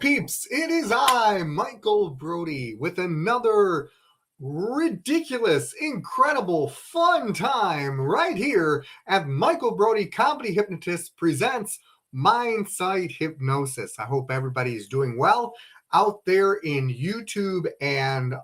peeps, it is I, Michael Brody, with another ridiculous, incredible, fun time right here at Michael Brody Comedy Hypnotist presents Mindsight Hypnosis. I hope everybody is doing well out there in YouTube and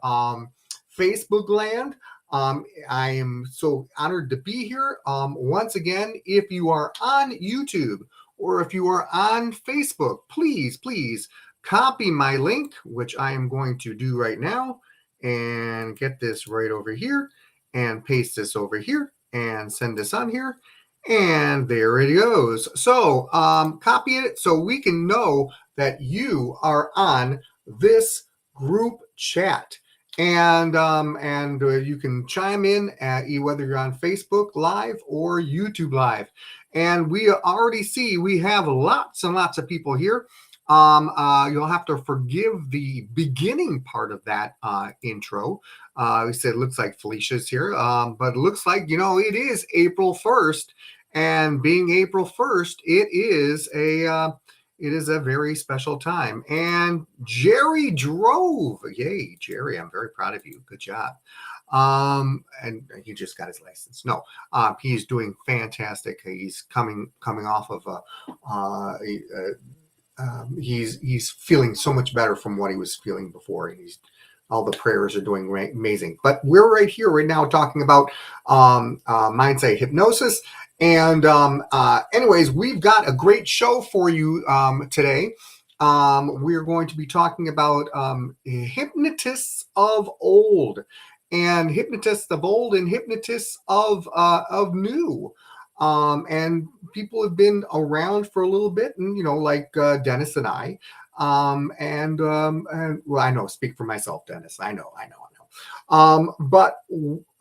Facebook land. I am so honored to be here. Once again, if you are on YouTube, or if you are on Facebook, please copy my link, which I am going to do right now, and get this right over here and paste this over here and send this on here. And there it goes. So copy it so we can know that you are on this group chat. And you can chime in at whether you're on Facebook Live or YouTube Live. And we already see we have lots and lots of people here. You'll have to forgive the beginning part of that intro. We said it looks like Felicia's here, but it looks like, it is April 1st. And being April 1st, it is a very special time. And Jerry drove. Yay, Jerry, I'm very proud of you. Good job. And he just got his license. No, he's doing fantastic. He's coming off of he's feeling so much better from what he was feeling before. All the prayers are doing amazing. But we're right here right now talking about mindset hypnosis. And anyways, we've got a great show for you today. We're going to be talking about hypnotists of old, and hypnotists of old, and hypnotists of new. And people have been around for a little bit, and like Dennis and I. And well, I know, speak for myself, Dennis. I know. But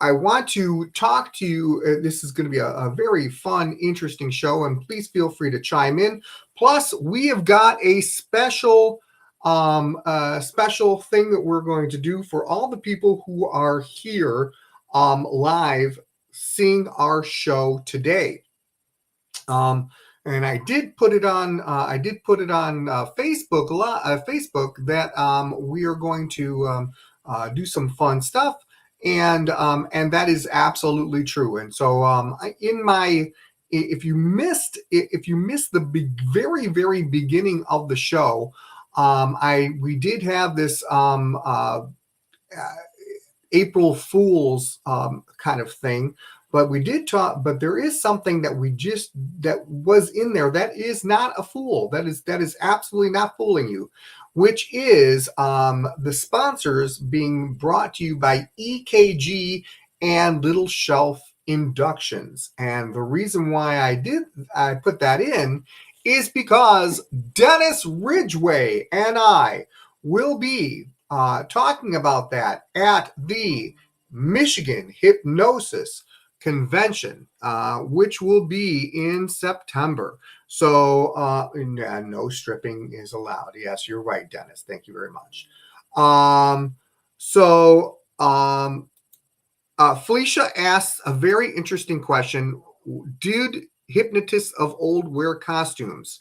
I want to talk to you. This is going to be a very fun, interesting show, and please feel free to chime in. Plus, we have got a special thing that we're going to do for all the people who are here live seeing our show today. And I did put it on. Facebook. Facebook that we are going to do some fun stuff, and that is absolutely true. And so, if you missed the very beginning of the show, we did have this April Fool's kind of thing. But we did talk, but there is something that was in there that is not a fool. That is absolutely not fooling you, which is the sponsors being brought to you by EKG and Little Shelf Inductions. And the reason why I put that in is because Dennis Ridgway and I will be talking about that at the Michigan Hypnosis Convention, which will be in September. So no stripping is allowed. Yes, you're right, Dennis. Thank you very much. Felicia asks a very interesting question. Did hypnotists of old wear costumes?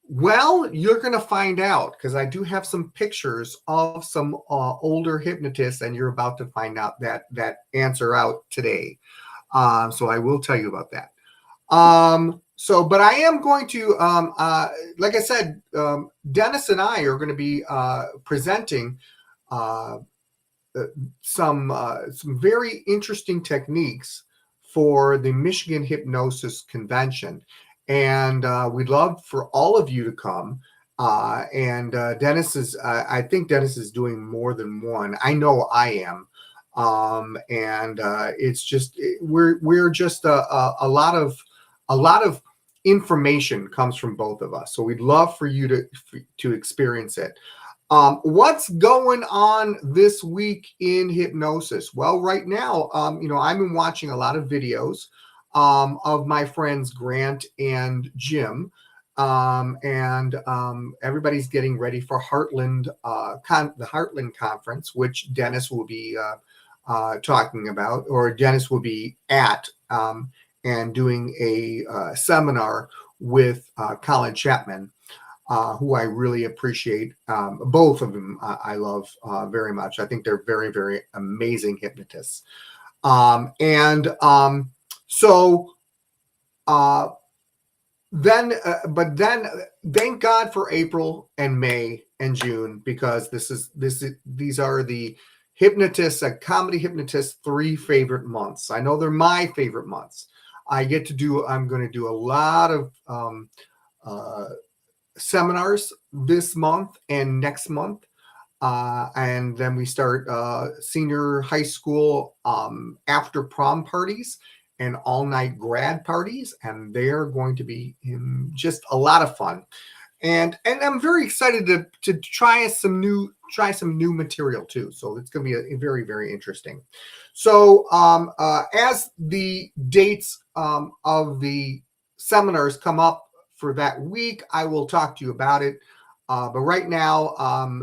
Well, you're going to find out, because I do have some pictures of some older hypnotists, and you're about to find out that answer out today. So I will tell you about that. But I am going to, like I said, Dennis and I are going to be presenting some very interesting techniques for the Michigan Hypnosis Convention. And we'd love for all of you to come. And Dennis is, I think Dennis is doing more than one. I know I am. It's just we're just a lot of information comes from both of us, so we'd love for you to experience it. What's going on this week in hypnosis? Well, right now, I've been watching a lot of videos of my friends Grant and Jim, everybody's getting ready for Heartland, the Heartland Conference, which Dennis will be talking about, or Dennis will be at, and doing a seminar with Colin Chapman. who I really appreciate. Both of them I love very much. I think they're very, very amazing hypnotists. And so uh, but then thank God for April and May and June, because these are the hypnotists, a comedy hypnotist, 3 favorite months. I know they're my favorite months. I'm going to do a lot of uh, seminars this month and next month. And then we start senior high school after prom parties and all night grad parties, and they're going to be just a lot of fun. And I'm very excited to try some new material too. So it's going to be a very, very interesting. So as the dates of the seminars come up for that week, I will talk to you about it. But right now,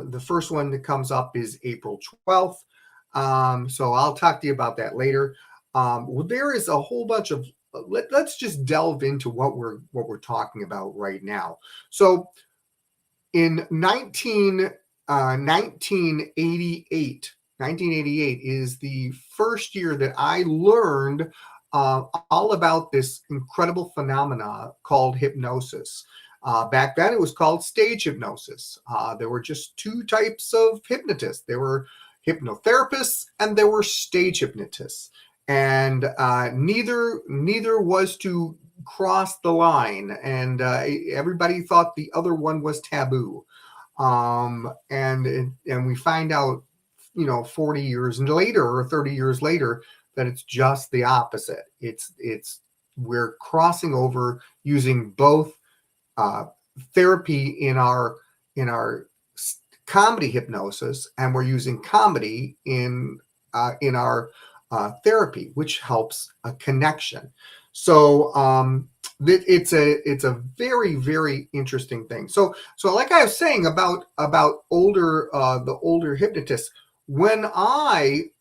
the first one that comes up is April 12th. So I'll talk to you about that later. Well, there is a whole bunch of let's just delve into what we're talking about right now. So in 1988 is the first year that I learned all about this incredible phenomena called hypnosis. Back then, it was called stage hypnosis. There were just 2 types of hypnotists. There were hypnotherapists and there were stage hypnotists, and neither was to cross the line, and everybody thought the other one was taboo. And we find out, 40 years later or 30 years later, that it's just the opposite. It's we're crossing over using both uh, therapy in our comedy hypnosis, and we're using comedy in our therapy, which helps a connection. So it's a very, very interesting thing. So like I was saying about the older hypnotists, when I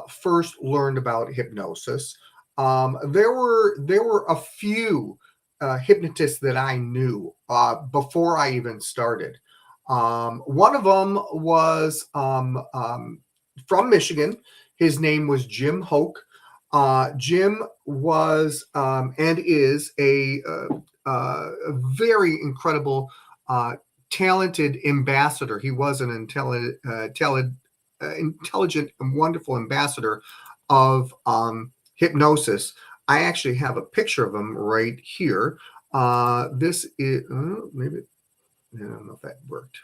first learned about hypnosis, there were a few hypnotists that I knew before I even started. One of them was from Michigan. His name was Jim Hoke. Jim was and is a very incredible, talented ambassador. He was an intelligent and wonderful ambassador of hypnosis. I actually have a picture of him right here. This is maybe I don't know if that worked.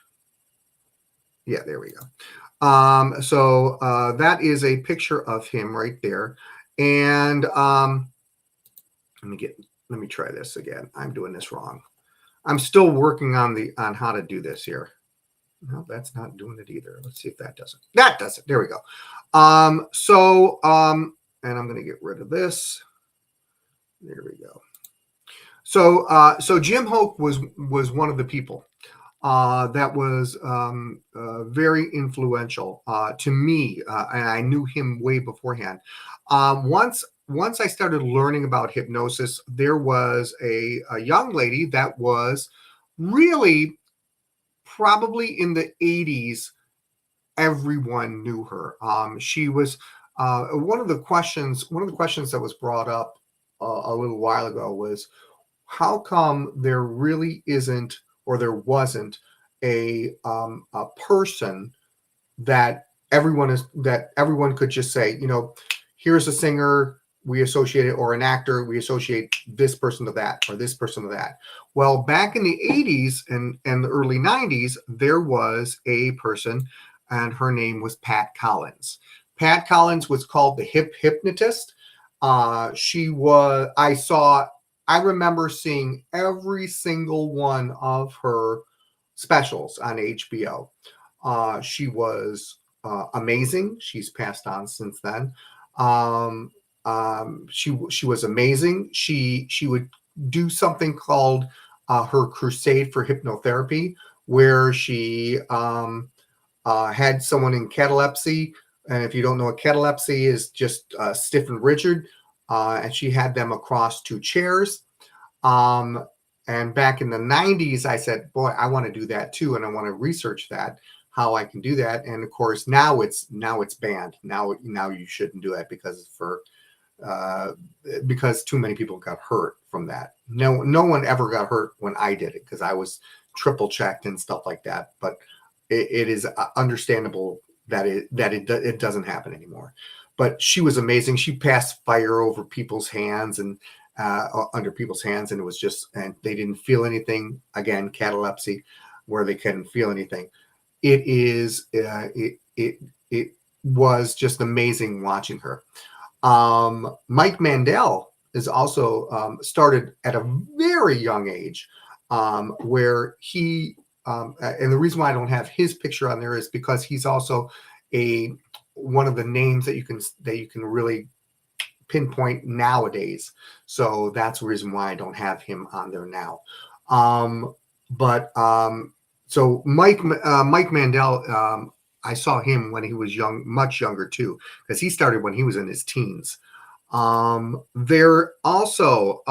Yeah, there we go. So that is a picture of him right there. And let me try this again. I'm doing this wrong. I'm still working on how to do this here. No, that's not doing it either. Let's see if that does it. That does it. There we go. And I'm going to get rid of this. There we go. So Jim Hoke was one of the people that was very influential to me, and I knew him way beforehand. Once I started learning about hypnosis, there was a young lady that was really probably in the 80s. Everyone knew her. She was one of the questions that was brought up a little while ago was, how come there really isn't, or there wasn't, a person that everyone could just say, here's a singer we associate it, or an actor we associate this person to that, or this person to that. Well, back in the 80s and the early 90s, there was a person, and her name was Pat Collins. Pat Collins was called the hypnotist. I remember seeing every single one of her specials on HBO. She was amazing. She's passed on since then. She was amazing. She would do something called her crusade for hypnotherapy, where she had someone in catalepsy. And if you don't know what catalepsy is, just stiff and rigid. And she had them across 2 chairs. And back in the 90s, I said, boy, I want to do that too. And I want to research that, how I can do that. And of course, now it's banned. Now you shouldn't do it uh, because too many people got hurt from that. No one ever got hurt when I did it because I was triple checked and stuff like that. But it is understandable that it doesn't happen anymore. But she was amazing. She passed fire over people's hands and under people's hands, and it was just, and they didn't feel anything. Again, catalepsy, where they couldn't feel anything. It is it was just amazing watching her. Mike Mandel is also started at a very young age, where he and the reason why I don't have his picture on there is because he's also a one of the names that you can really pinpoint nowadays. So that's the reason why I don't have him on there now. But so Mike Mandel, I saw him when he was young, much younger too, because he started when he was in his teens. There also,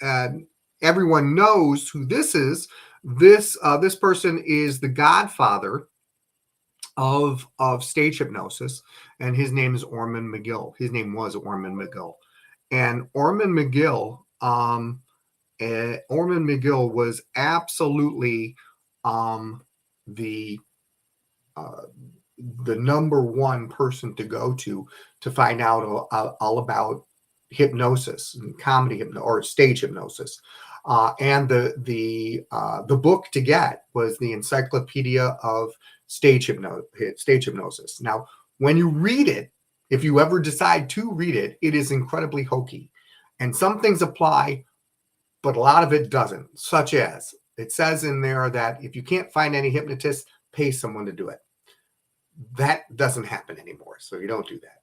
and everyone knows who this is. This person is the godfather of stage hypnosis, and his name is Ormond McGill. His name was Ormond McGill, and Ormond McGill was absolutely the uh, the number one person to go to find out all about hypnosis and comedy or stage hypnosis. And the book to get was the Encyclopedia of Stage Hypnosis. Now, when you read it, if you ever decide to read it, it is incredibly hokey, and some things apply, but a lot of it doesn't. Such as it says in there that if you can't find any hypnotists, pay someone to do it. That doesn't happen anymore, so you don't do that.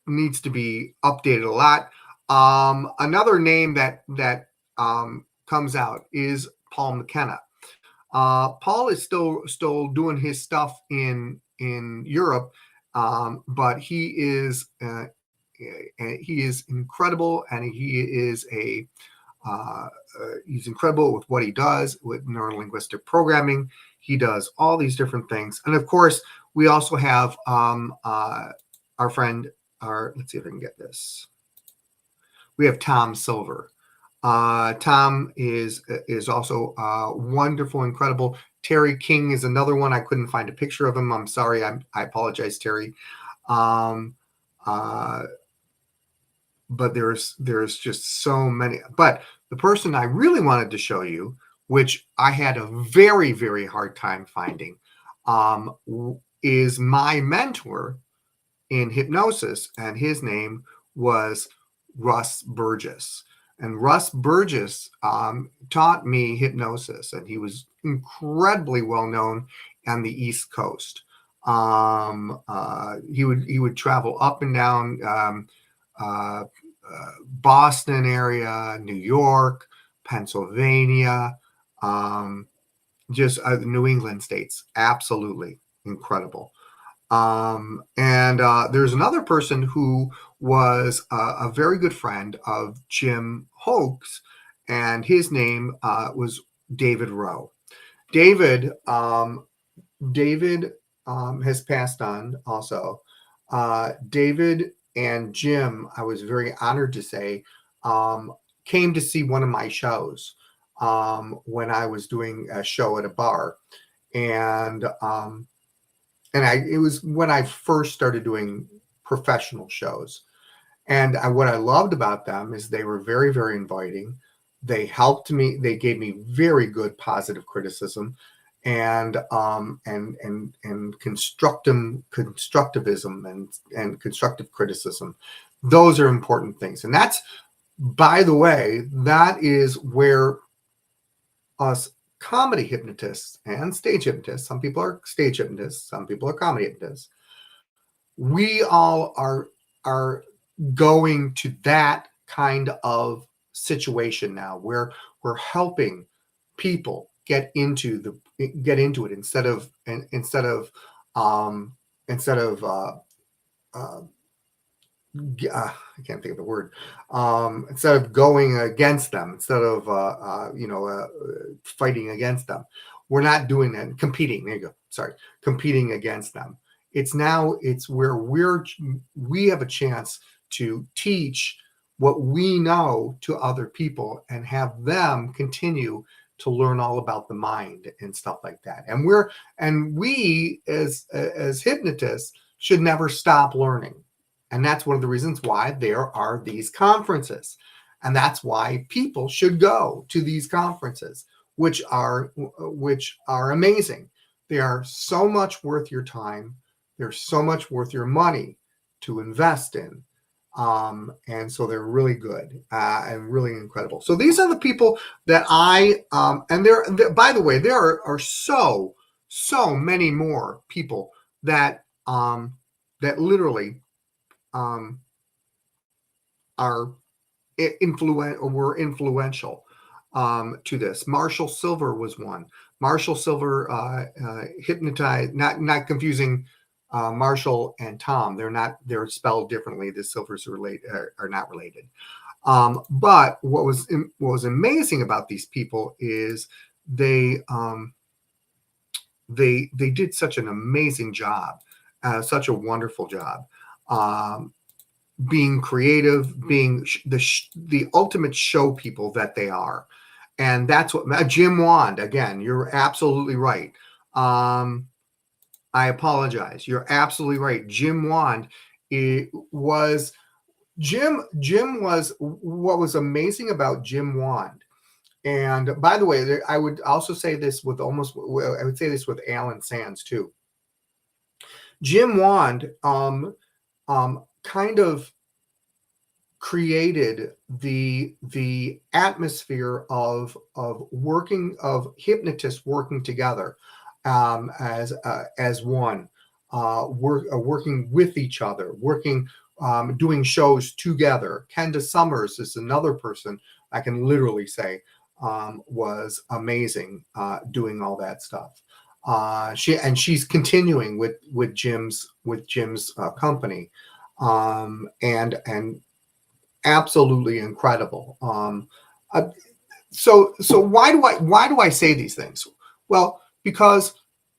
Needs to be updated a lot. Another name that comes out is Paul McKenna. Paul is still doing his stuff in Europe, but he is incredible, and he's incredible with what he does with neurolinguistic programming. He does all these different things, and of course, we also have our friend. Let's see if I can get this. We have Tom Silver. Tom is also wonderful, incredible. Terry King is another one. I couldn't find a picture of him. I'm sorry. I apologize, Terry. But there's just so many. But the person I really wanted to show you, which I had a very, very hard time finding, is my mentor in hypnosis, and his name was Russ Burgess. And Russ Burgess taught me hypnosis, and he was incredibly well known on the East Coast. He would travel up and down Boston area, New York, Pennsylvania, just New England states. Absolutely incredible. And there's another person who was a very good friend of Jim Hoke's, and his name was David Rowe. David has passed on also. David and Jim, I was very honored to say, came to see one of my shows when I was doing a show at a bar. And it was when I first started doing professional shows. And what I loved about them is they were very, very inviting. They helped me. They gave me very good positive criticism and constructivism and constructive criticism. Those are important things. And that's, by the way, that is where us comedy hypnotists and stage hypnotists, some people are stage hypnotists, some people are comedy hypnotists, we all are going to that kind of situation now where we're helping people get into it instead of I can't think of the word. Instead of going against them, instead of fighting against them, we're not doing that. Competing. There you go. Sorry, competing against them. It's where we have a chance to teach what we know to other people and have them continue to learn all about the mind and stuff like that. We as hypnotists should never stop learning. And that's one of the reasons why there are these conferences. And that's why people should go to these conferences, which are amazing. They are so much worth your time. They're so much worth your money to invest in. And so they're really good and really incredible. So these are the people that and by the way, there are so many more people that literally um, are were influential to this. Marshall Silver was one. Marshall Silver hypnotized, not confusing Marshall and Tom. They're spelled differently. The Silvers are not related. But what was amazing about these people is they they did such an amazing job, such a wonderful job. Being creative, being the ultimate show people that they are. And that's what Jim Wand, again, you're absolutely right. I apologize. You're absolutely right. Jim Wand was Jim was what was amazing about Jim Wand. And by the way, I would also say this I would say this with Alan Sands too. Jim Wand kind of created the atmosphere of hypnotists working together as one, working with each other, doing shows together. Kenda Summers is another person I can literally say was amazing doing all that stuff. She's continuing with Jim's company, and absolutely incredible. So why do I say these things? Well, because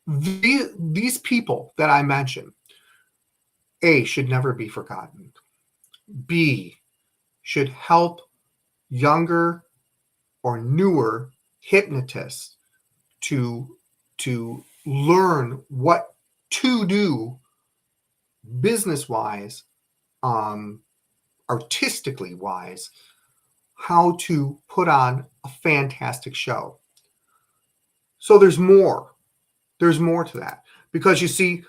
these people that I mentioned, A, should never be forgotten. B, should help younger or newer hypnotists to learn what to do business wise, artistically wise, how to put on a fantastic show. So there's more to that, because you see,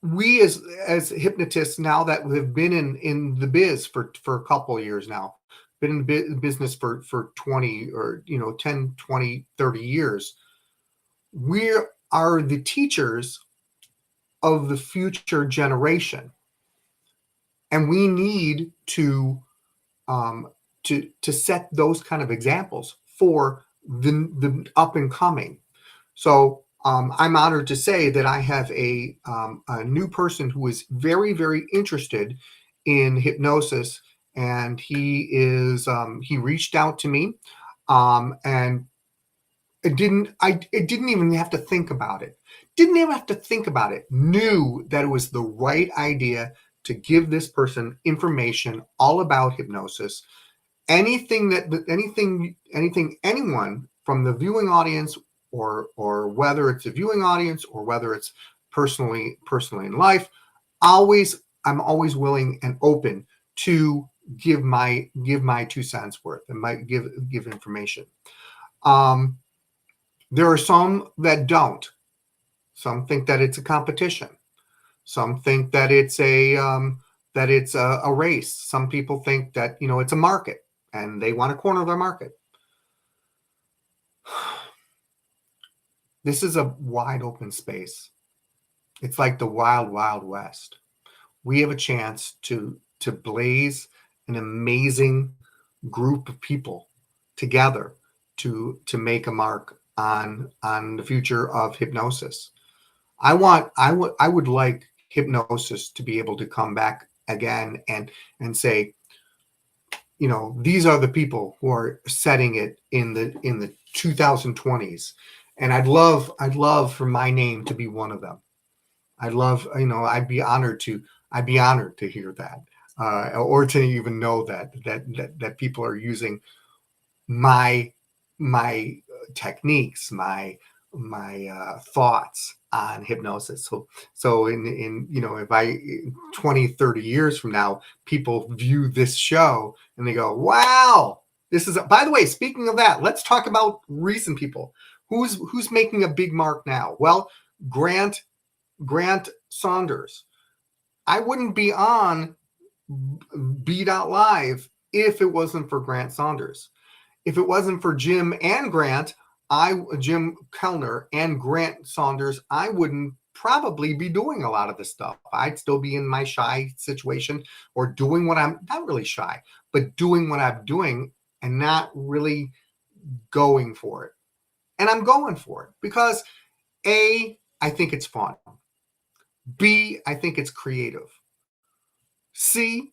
we as hypnotists now that have been in the biz for a couple of years now, been in business for 20 or 10, 20, 30 years, we are the teachers of the future generation, and we need to set those kind of examples for the up and coming. So I'm honored to say that I have a new person who is very, very interested in hypnosis, and he reached out to me, and it didn't even have to think about it. Didn't even have to think about it. Knew that it was the right idea to give this person information all about hypnosis. Anything anyone from the viewing audience, or whether it's a viewing audience or whether it's personally in life, I'm always willing and open to give my 2 cents worth and might give information. There are some that don't. Some think that it's a competition. Some think that it's a race. Some people think that it's a market and they want to corner their market. This is a wide open space. It's like the wild, wild west. We have a chance to blaze an amazing group of people together to make a mark on the future of hypnosis. I would like hypnosis to be able to come back again and say, these are the people who are setting it in the 2020s, and I'd love for my name to be one of them. I'd be honored to hear that, or to even know that people are using my techniques, my thoughts on hypnosis. So in if I 20, 30 years from now, people view this show and they go, wow, this is by the way, speaking of that, let's talk about recent people. Who's making a big mark now? Well, Grant Saunders. I wouldn't be on Beat Out Live if it wasn't for Grant Saunders. If it wasn't for Jim and Grant, Jim Kellner and Grant Saunders, I wouldn't probably be doing a lot of this stuff. I'd still be in my shy situation, or doing what I'm not really shy, but doing what I'm doing and not really going for it. And I'm going for it because A, I think it's fun. B, I think it's creative. C,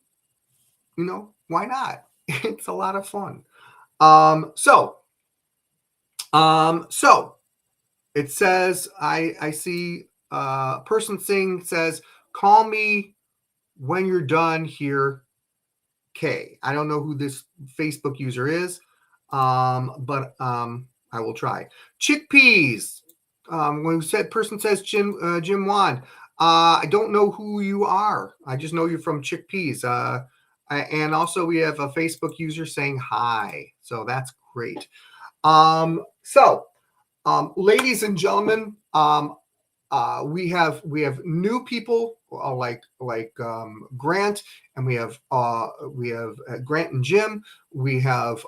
why not? It's a lot of fun. So it says, I see person saying, says, call me when you're done here, K. I don't know who this Facebook user is, but I will try. Chickpeas. When person says Jim Wan, I don't know who you are. I just know you're from Chickpeas. And also we have a Facebook user saying hi. So that's great. Ladies and gentlemen, we have new people like Grant, and we have Grant and Jim. We have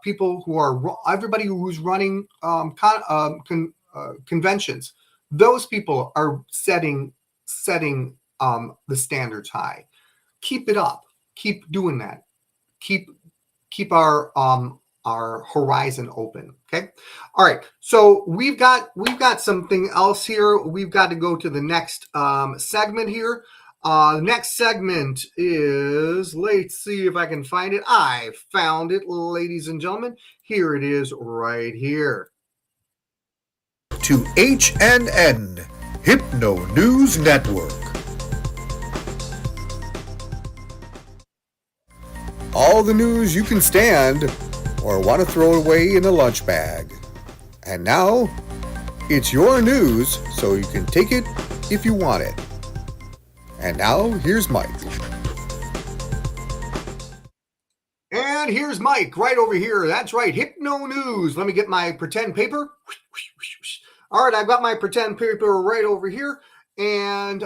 people who are everybody who's running conventions. Those people are setting the standards high. Keep it up. Keep doing that. Keep our horizon open. Okay. All right. So we've got something else here. We've got to go to the next segment here. The next segment is, let's see if I can find it. I found it, ladies and gentlemen. Here it is right here. To HNN, Hypno News Network. All the news you can stand or want to throw away in a lunch bag. And now, it's your news, so you can take it if you want it. And now, here's Mike. And here's Mike right over here. That's right, Hypno News. Let me get my pretend paper. All right, I've got my pretend paper right over here. And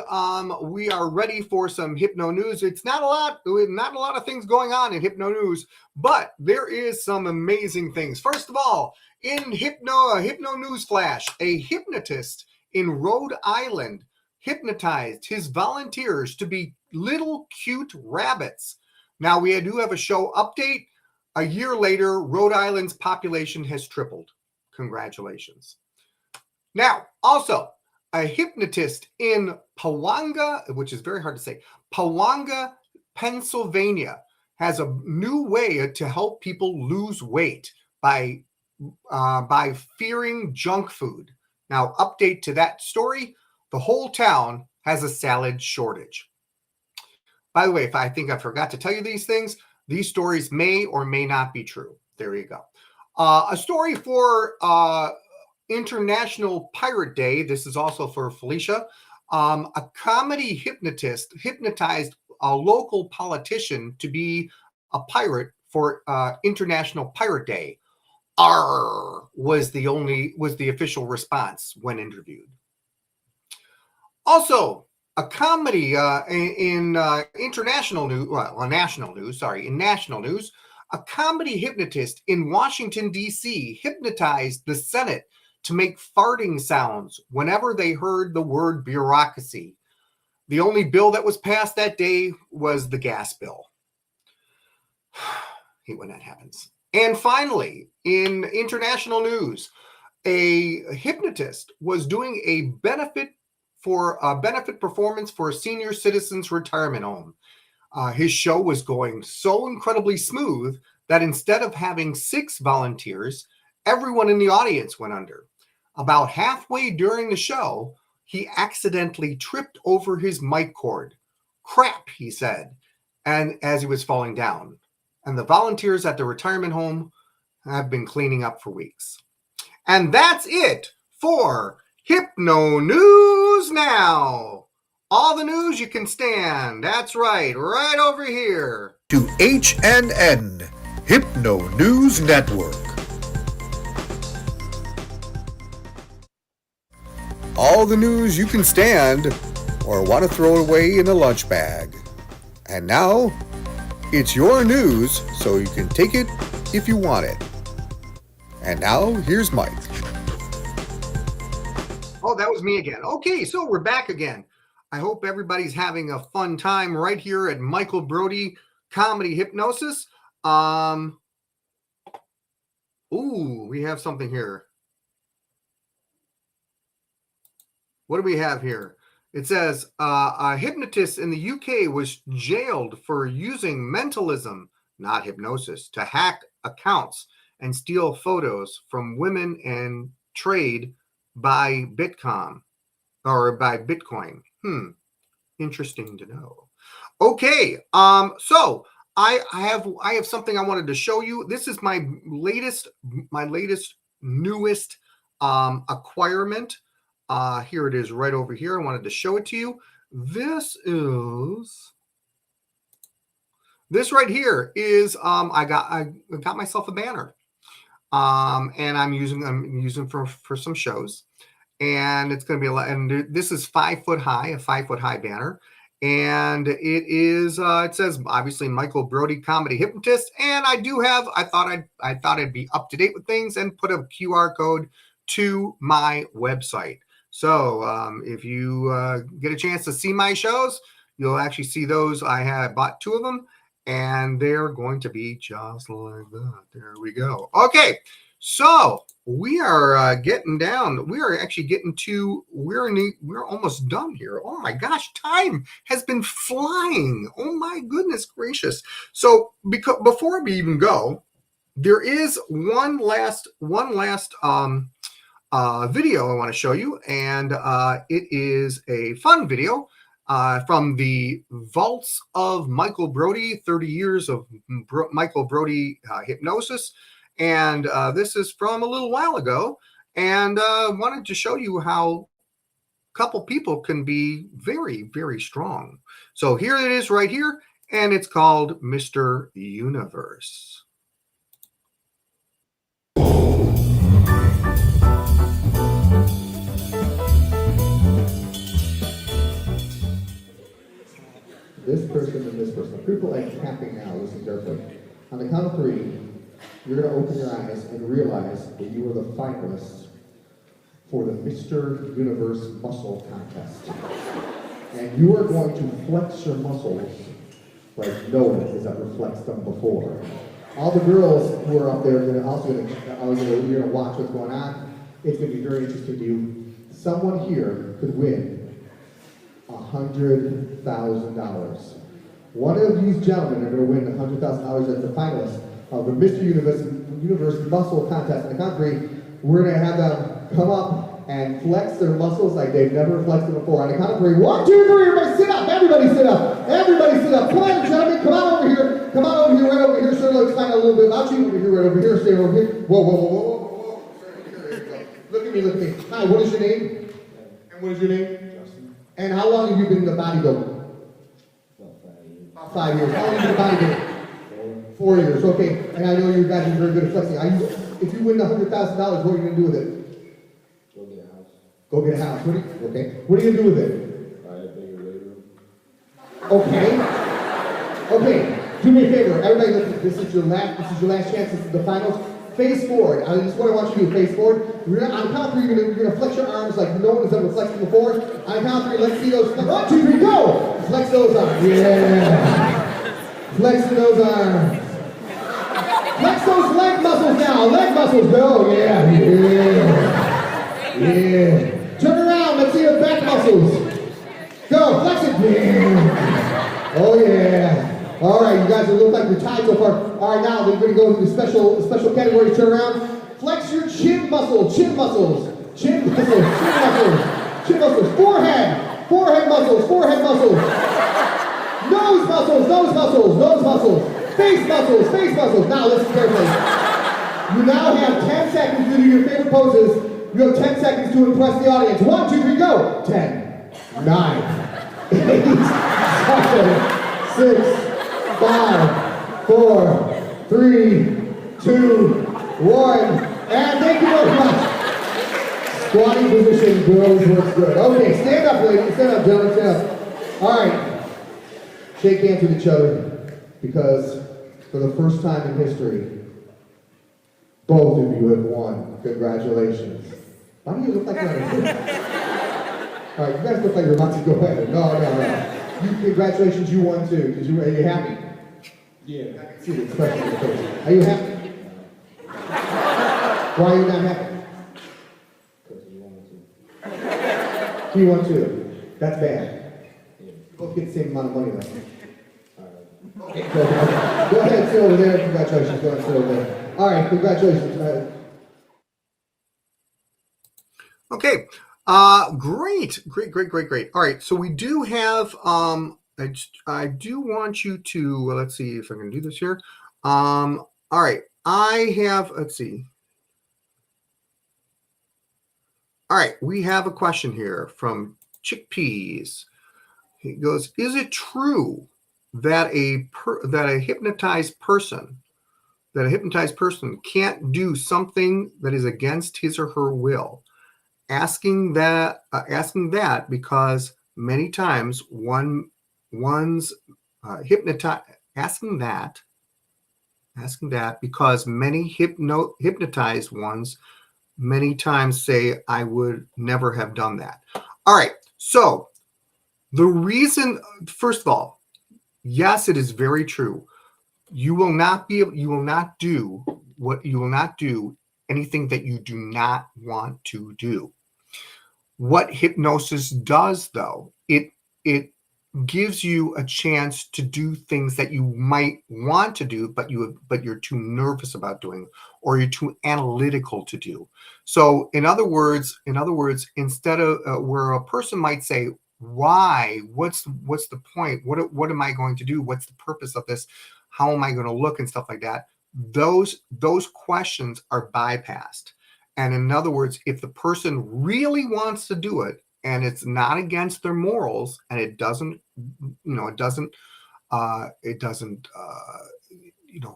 we are ready for some Hypno News. It's not a lot of things going on in Hypno News, but there is some amazing things. First of all, in Hypno News Flash, a hypnotist in Rhode Island hypnotized his volunteers to be little cute rabbits. Now, we do have a show update. A year later, Rhode Island's population has tripled. Congratulations. Now, also, a hypnotist in Pawanga, which is very hard to say, Pawanga, Pennsylvania, has a new way to help people lose weight by fearing junk food. Now, update to that story, the whole town has a salad shortage. By the way, if I think I forgot to tell you these things, these stories may or may not be true. There you go. A story for International Pirate Day. This is also for Felicia. A comedy hypnotist hypnotized a local politician to be a pirate for International Pirate Day. Arr was the official response when interviewed. Also, a comedy in national news, a comedy hypnotist in Washington, D.C. hypnotized the Senate to make farting sounds whenever they heard the word bureaucracy. The only bill that was passed that day was the gas bill. Hate when that happens. And finally, in international news, a hypnotist was doing a benefit for a benefit performance for a senior citizens retirement home. His show was going so incredibly smooth that instead of having 6 volunteers, everyone in the audience went under. About halfway during the show, he accidentally tripped over his mic cord. Crap, he said, and as he was falling down. And the volunteers at the retirement home have been cleaning up for weeks. And that's it for Hypno News Now. All the news you can stand. That's right over here. To HNN, Hypno News Network. All the news you can stand or want to throw away in a lunch bag. And now, it's your news, so you can take it if you want it. And now, here's Mike. Oh, that was me again. Okay, so we're back again. I hope everybody's having a fun time right here at Michael Brody Comedy Hypnosis. We have something here. What do we have here? It says a hypnotist in the UK was jailed for using mentalism, not hypnosis, to hack accounts and steal photos from women and trade by Bitcoin. Interesting to know. Okay, so I have something I wanted to show you. This is my latest newest acquirement. Here it is right over here. I wanted to show it to you. This right here is I got myself a banner. And I'm using for some shows, and it's going to be a lot. And this is 5 foot high, a 5 foot high banner, and it is. It says obviously Michael Brody Comedy Hypnotist, and I thought I'd be up to date with things and put a QR code to my website. So if you get a chance to see my shows, you'll actually see those. I bought 2 of them. And they're going to be just like that. There we go. Okay, so we are getting down. We are actually getting to. We're almost done here. Oh my gosh, time has been flying. Oh my goodness gracious. So before we even go, there is one last video I want to show you, and it is a fun video. From the vaults of Michael Brody, 30 years of Michael Brody hypnosis. And this is from a little while ago. And wanted to show you how a couple people can be very, very strong. So here it is right here. And it's called Mr. Universe. This person and this person. People like tapping now, listen carefully. On the count of 3, you're going to open your eyes and realize that you are the finalists for the Mr. Universe Muscle Contest. And you are going to flex your muscles like no one has ever flexed them before. All the girls who are up there are you're going to watch what's going on. It's going to be very interesting to you. Someone here could win $100,000. One of these gentlemen are going to win $100,000 as the finalist of the Mr. Universe Muscle Contest. In the country, we're going to have them come up and flex their muscles like they've never flexed them before. On the count of 3, 1, 2, 3, everybody sit up. Everybody sit up. Everybody sit up. Come on, gentlemen. Come on over here. Come on over here, right over here. Sir, let's find out a little bit about you. Over here, right over here. Stay over here. Whoa. Look at me. Hi, what is your name? And what is your name? And how long have you been in the bodybuilding? About 5 years. How long have you been bodybuilding? 4 years, okay. And I know you guys are very good at flexing. If you win $100,000, what are you going to do with it? Go get a house. What are you going to do with it? Buy a bigger weight room. Okay, do me a favor. Everybody listen, this is your last chance. This is the finals. Face forward. This is what I want you to do. Face forward. On count 3, you're going to flex your arms like no one has ever flexed them before. On count 3, let's see those. 1, 2, 3, go! Flex those arms. Yeah. Flexing those arms. Flex those leg muscles now. Leg muscles, go. Yeah. Turn around. Let's see your back muscles. muscles. Go, flex it. Yeah. Oh yeah. All right, you guys look like you're tied so far. All right, now we're going to go into special category. Turn around. Flex your chin muscles, chin muscles, chin muscles, chin muscles, chin muscles. Forehead muscles, forehead muscles. Nose muscles, nose muscles, nose muscles. Face muscles, face muscles. Now listen carefully. You now have 10 seconds to do your favorite poses. You have 10 seconds to impress the audience. 1, 2, 3, go. 10, 9, 8, 7, 6, 5, 4, 3, 2, 1. And thank you very much. Squatting position, girls, looks good. Okay, stand up, ladies. Stand up, gentlemen, stand up. All right. Shake hands with each other because for the first time in history, both of you have won. Congratulations. Why do you look like you're on a All right, you guys look like you're about to go ahead. No. Congratulations, you won too. Are you happy? Yeah. I can see the expression on your face. Are you happy? Why are you not happy? Because you wanted to. You won too. That's bad. You both get the same amount of money though. Okay. Go ahead, sit over there. Congratulations. Go ahead, sit over there. All right, congratulations. Okay. Great. All right. So we do have, I do want you to, let's see if I can do this here. All right. I have, let's see. All right. We have a question here from Chickpeas. He goes, is it true that a hypnotized person can't do something that is against his or her will? Asking that because many times asking that because many hypnotized ones many times say, I would never have done that. All right. So the reason, first of all, yes, it is very true. You will not do anything that you do not want to do. What hypnosis does, though, it gives you a chance to do things that you might want to do, but you're too nervous about doing, or you're too analytical to do. So, in other words, instead of where a person might say, "Why? What's the point? What am I going to do? What's the purpose of this? How am I going to look?" and stuff like that. Those questions are bypassed. And in other words, if the person really wants to do it and it's not against their morals and it doesn't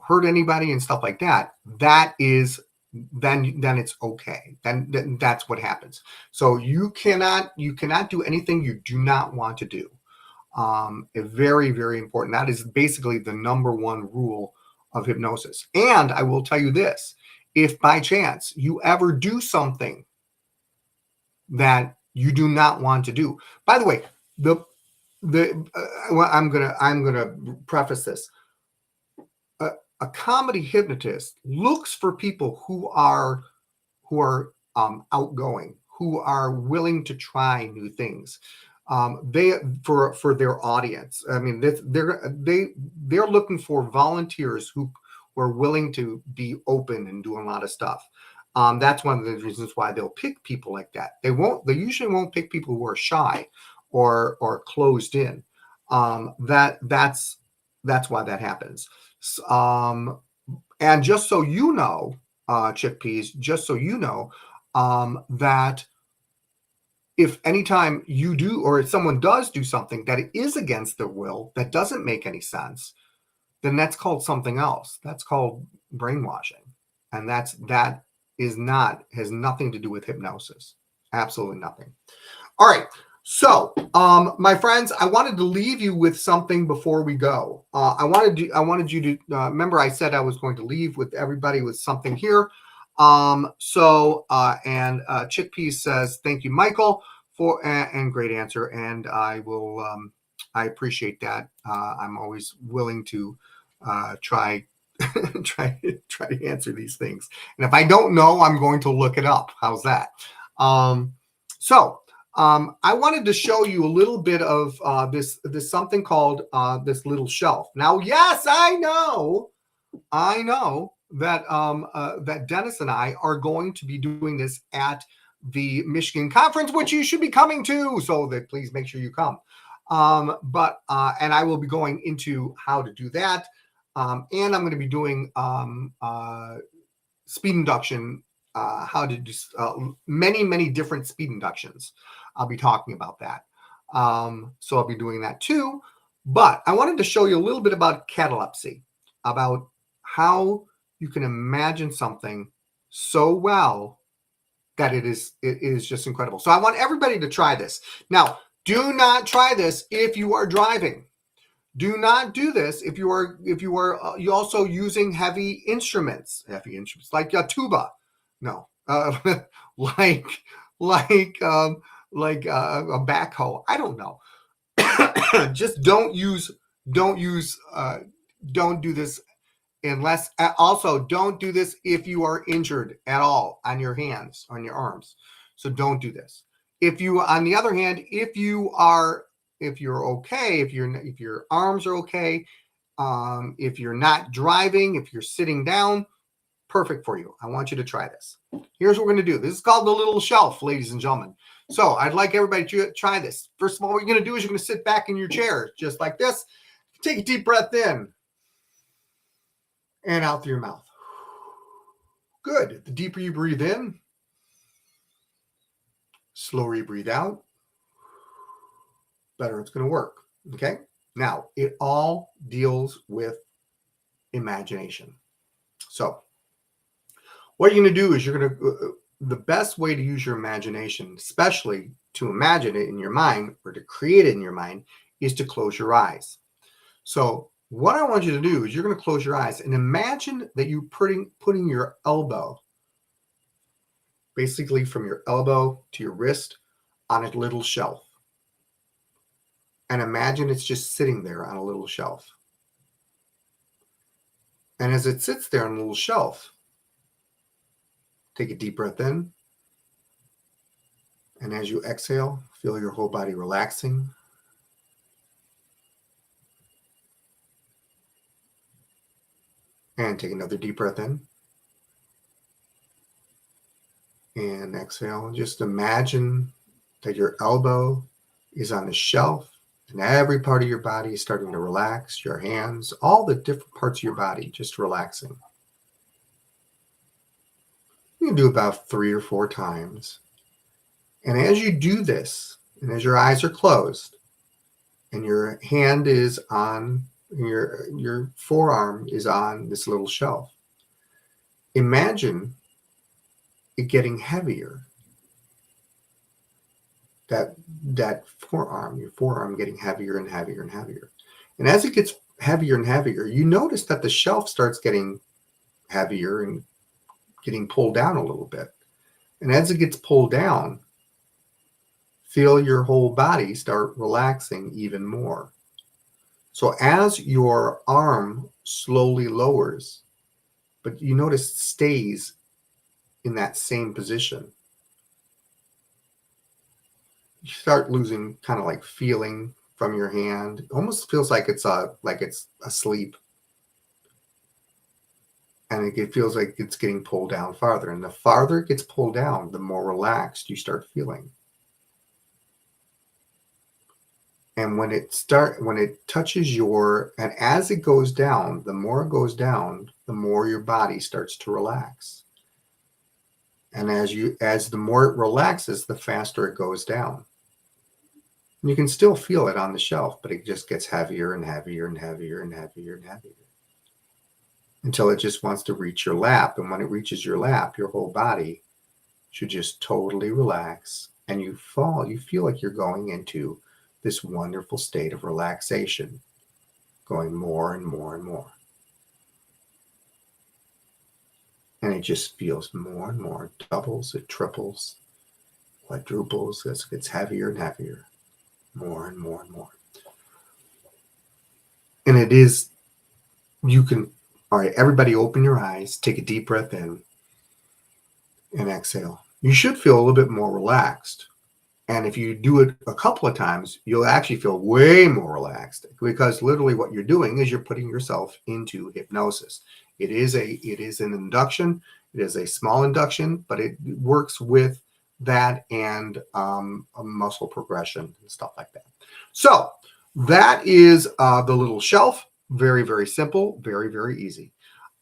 hurt anybody and stuff like that, then it's okay. Then that's what happens. So you cannot do anything you do not want to do. Very, very important. That is basically the number one rule of hypnosis. And I will tell you this: if by chance you ever do something that you do not want to do, by the way, I'm gonna preface this. A comedy hypnotist looks for people who are outgoing, who are willing to try new things. For their audience. I mean, they're looking for volunteers who are willing to be open and do a lot of stuff. That's one of the reasons why they'll pick people like that. They usually won't pick people who are shy or closed in. That's why that happens. And just so you know, Chickpeas, just so you know, that if anytime you do, or if someone does do something that is against their will, that doesn't make any sense, then that's called something else. That's called brainwashing. And that has nothing to do with hypnosis. Absolutely nothing. All right. So, my friends, I wanted to leave you with something before we go. I wanted you to remember I said I was going to leave with everybody with something here. Chickpeas says, thank you, Michael, and great answer. And I will, I appreciate that. I'm always willing to try to answer these things. And if I don't know, I'm going to look it up. How's that? I wanted to show you a little bit of this something called this little shelf. Now, yes, I know that that Dennis and I are going to be doing this at the Michigan conference, which you should be coming to. So that please make sure you come. But and I will be going into how to do that, and I'm going to be doing speed induction. How to do many different speed inductions. I'll be talking about that. So I'll be doing that too. But I wanted to show you a little bit about catalepsy, about how you can imagine something so well that it is just incredible. So I want everybody to try this. Now, do not try this if you are driving. Do not do this if you are you also using heavy instruments like a tuba. No, like a backhoe. I don't know. Just don't do this unless. Also, don't do this if you are injured at all on your hands, on your arms. So don't do this. If you, on the other hand, if you're okay, if your arms are okay, if you're not driving, if you're sitting down, perfect for you. I want you to try this. Here's what we're going to do. This is called the little shelf, ladies and gentlemen. So I'd like everybody to try this. First of all, what you're going to do is you're going to sit back in your chair just like this. Take a deep breath in and out through your mouth. Good. The deeper you breathe in, slower you breathe out, better it's going to work. Okay? Now, it all deals with imagination. So what you're going to do is the best way to use your imagination, especially to imagine it in your mind or to create it in your mind, is to close your eyes. So what I want you to do is you're going to close your eyes and imagine that you're putting your elbow, basically from your elbow to your wrist, on a little shelf. And imagine it's just sitting there on a little shelf. And as it sits there on a little shelf, take a deep breath in. And as you exhale, feel your whole body relaxing. And take another deep breath in. And exhale. Just imagine that your elbow is on the shelf and every part of your body is starting to relax. Your hands, all the different parts of your body just relaxing. You can do about 3 or 4 times. And as you do this, and as your eyes are closed, and your hand is on, your forearm is on this little shelf, imagine it getting heavier. That forearm, your forearm getting heavier and heavier and heavier. And as it gets heavier and heavier, you notice that the shelf starts getting heavier and getting pulled down a little bit. And as it gets pulled down, feel your whole body start relaxing even more. So as your arm slowly lowers, but you notice it stays in that same position, you start losing kind of like feeling from your hand. It almost feels like it's asleep. And it feels like it's getting pulled down farther. And the farther it gets pulled down, the more relaxed you start feeling. And when it touches and as it goes down, the more it goes down, the more your body starts to relax. And as the more it relaxes, the faster it goes down. And you can still feel it on the shelf, but it just gets heavier and heavier and heavier and heavier and heavier until it just wants to reach your lap. And when it reaches your lap, your whole body should just totally relax. And you feel like you're going into this wonderful state of relaxation, going more and more and more. And it just feels more and more. It doubles, it triples, quadruples, as it gets heavier and heavier, more and more and more. And all right, everybody open your eyes, take a deep breath in, and exhale. You should feel a little bit more relaxed. And if you do it a couple of times, you'll actually feel way more relaxed, because literally what you're doing is you're putting yourself into hypnosis. It is an induction. It is a small induction, but it works with that and a muscle progression and stuff like that. So that is the little shelf. Very, very simple. Very, very easy.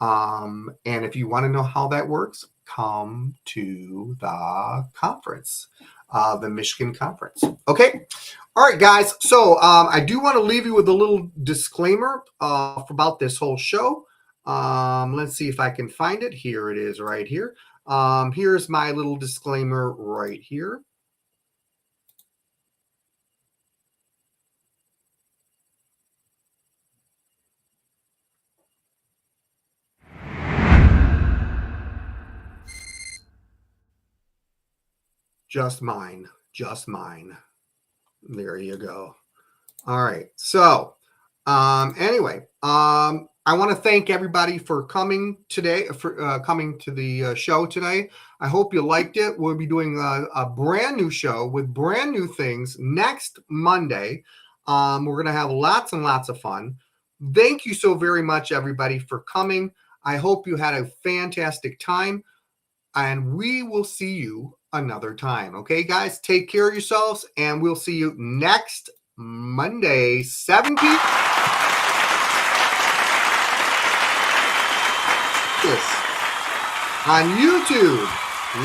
And if you want to know how that works, come to the conference, the Michigan conference. Okay. All right, guys. So I do want to leave you with a little disclaimer about this whole show. Let's see if I can find it. Here it is right here. Here's my little disclaimer right here. Just mine. Just mine. There you go. All right. So anyway, I want to thank everybody for coming today, for coming to the show today. I hope you liked it. We'll be doing a brand new show with brand new things next Monday. We're going to have lots and lots of fun. Thank you so very much, everybody, for coming. I hope you had a fantastic time, and we will see you another time. Okay, guys, take care of yourselves, and we'll see you next Monday, 7 p.m. on YouTube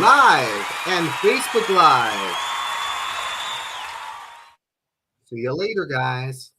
Live and Facebook Live. See you later, guys.